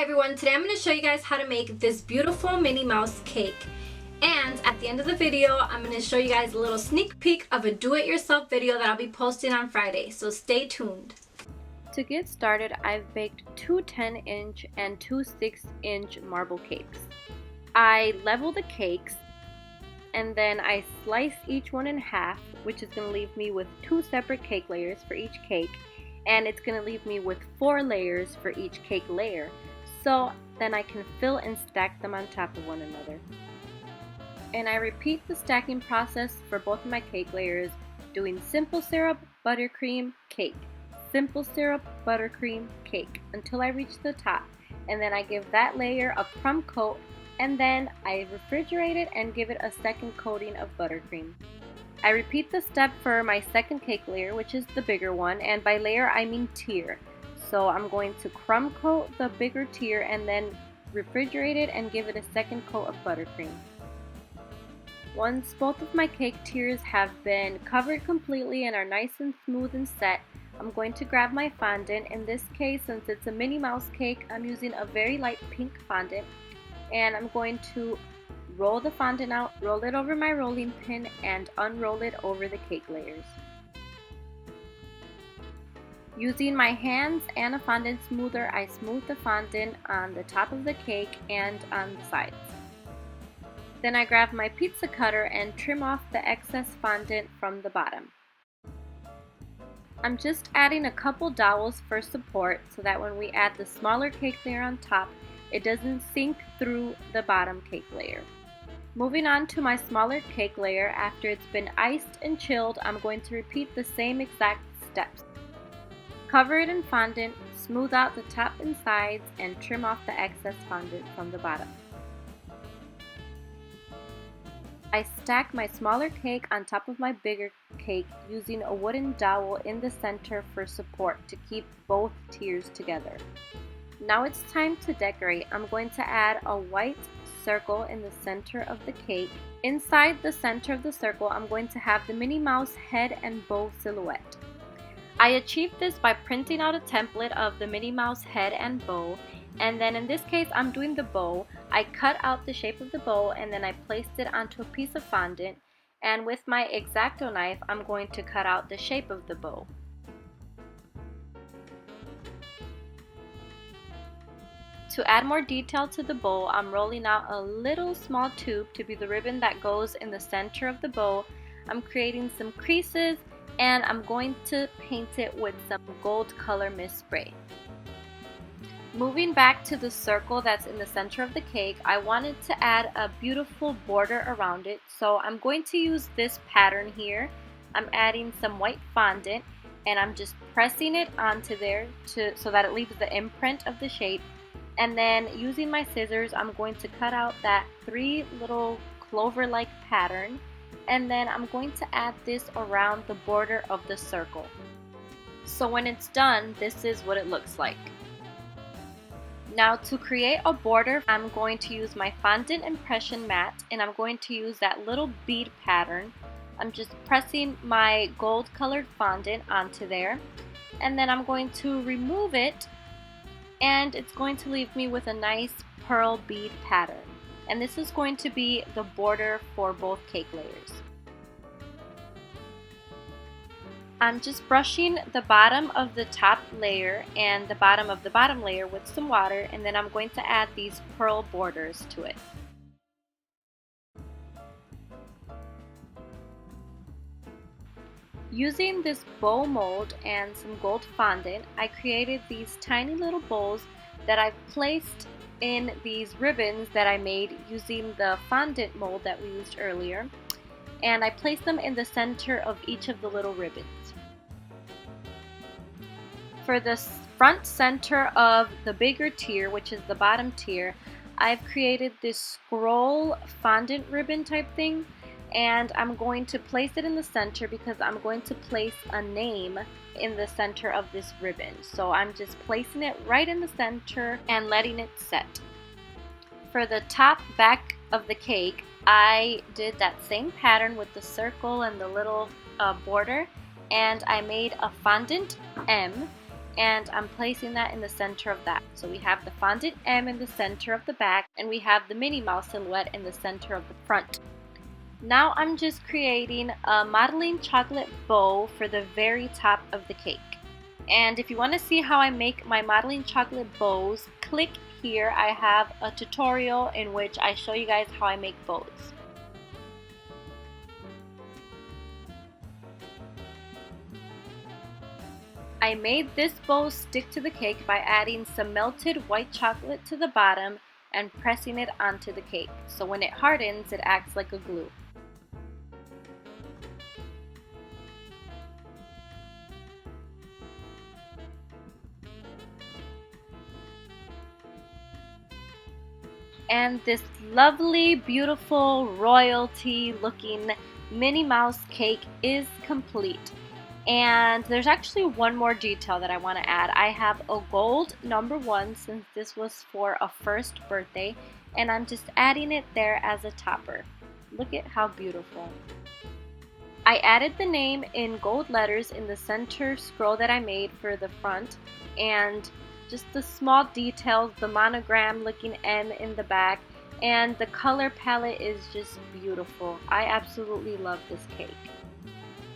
Hi everyone, today I'm going to show you guys how to make this beautiful Minnie Mouse cake. And at the end of the video, I'm going to show you guys a little sneak peek of a do-it-yourself video that I'll be posting on Friday, so stay tuned. To get started, I've baked two 10-inch and two 6-inch marble cakes. I level the cakes and then I slice each one in half, which is going to leave me with two separate cake layers for each cake, and it's going to leave me with 4 layers for each cake layer, so then I can fill and stack them on top of one another. And I repeat the stacking process for both of my cake layers, doing simple syrup, buttercream, cake, simple syrup, buttercream, cake, until I reach the top, and then I give that layer a crumb coat, and then I refrigerate it and give it a second coating of buttercream. I repeat the step for my second cake layer, which is the bigger one, and by layer I mean tier. So I'm going to crumb coat the bigger tier and then refrigerate it and give it a second coat of buttercream. Once both of my cake tiers have been covered completely and are nice and smooth and set, I'm going to grab my fondant. In this case, since it's a Minnie Mouse cake, I'm using a very light pink fondant, and I'm going to roll the fondant out, roll it over my rolling pin, and unroll it over the cake layers. Using my hands and a fondant smoother, I smooth the fondant on the top of the cake and on the sides. Then I grab my pizza cutter and trim off the excess fondant from the bottom. I'm just adding a couple dowels for support so that when we add the smaller cake layer on top, it doesn't sink through the bottom cake layer. Moving on to my smaller cake layer, after it's been iced and chilled, I'm going to repeat the same exact steps. Cover it in fondant, smooth out the top and sides, and trim off the excess fondant from the bottom. I stack my smaller cake on top of my bigger cake using a wooden dowel in the center for support to keep both tiers together. Now it's time to decorate. I'm going to add a white circle in the center of the cake. Inside the center of the circle, I'm going to have the Minnie Mouse head and bow silhouette. I achieved this by printing out a template of the Minnie Mouse head and bow, and then in this case I'm doing the bow. I cut out the shape of the bow and then I placed it onto a piece of fondant, and with my X-Acto knife I'm going to cut out the shape of the bow. To add more detail to the bow, I'm rolling out a little small tube to be the ribbon that goes in the center of the bow. I'm creating some creases and I'm going to paint it with some gold color mist spray. Moving back to the circle that's in the center of the cake, I wanted to add a beautiful border around it, so I'm going to use this pattern here. I'm adding some white fondant and I'm just pressing it onto there so that it leaves the imprint of the shape. And then using my scissors, I'm going to cut out that 3 little clover-like pattern, and then I'm going to add this around the border of the circle. So when it's done, this is what it looks like. Now to create a border, I'm going to use my fondant impression mat, and I'm going to use that little bead pattern. I'm just pressing my gold colored fondant onto there, and then I'm going to remove it, and it's going to leave me with a nice pearl bead pattern. And this is going to be the border for both cake layers. I'm just brushing the bottom of the top layer and the bottom of the bottom layer with some water, and then I'm going to add these pearl borders to it. Using this bow mold and some gold fondant, I created these tiny little bowls that I've placed in these ribbons that I made using the fondant mold that we used earlier, and I placed them in the center of each of the little ribbons. For the front center of the bigger tier, which is the bottom tier, I've created this scroll fondant ribbon type thing, and I'm going to place it in the center because I'm going to place a name in the center of this ribbon. So I'm just placing it right in the center and letting it set. For the top back of the cake, I did that same pattern with the circle and the little border, and I made a fondant M, and I'm placing that in the center of that. So we have the fondant M in the center of the back, and we have the Minnie Mouse silhouette in the center of the front. Now I'm just creating a modeling chocolate bow for the very top of the cake. And if you want to see how I make my modeling chocolate bows, click here. I have a tutorial in which I show you guys how I make bows. I made this bow stick to the cake by adding some melted white chocolate to the bottom and pressing it onto the cake. So when it hardens, it acts like a glue. And this lovely, beautiful, royalty looking Minnie Mouse cake is complete. And there's actually one more detail that I want to add. I have a gold #1 since this was for a first birthday, and I'm just adding it there as a topper. Look at how beautiful. I added the name in gold letters in the center scroll that I made for the front, and just the small details, the monogram looking M in the back, and the color palette is just beautiful. I absolutely love this cake.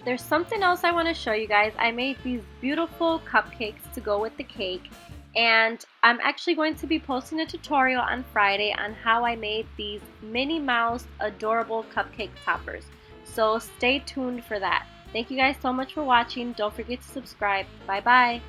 There's something else I want to show you guys. I made these beautiful cupcakes to go with the cake, and I'm actually going to be posting a tutorial on Friday on how I made these Minnie Mouse adorable cupcake toppers. So stay tuned for that. Thank you guys so much for watching. Don't forget to subscribe. Bye bye.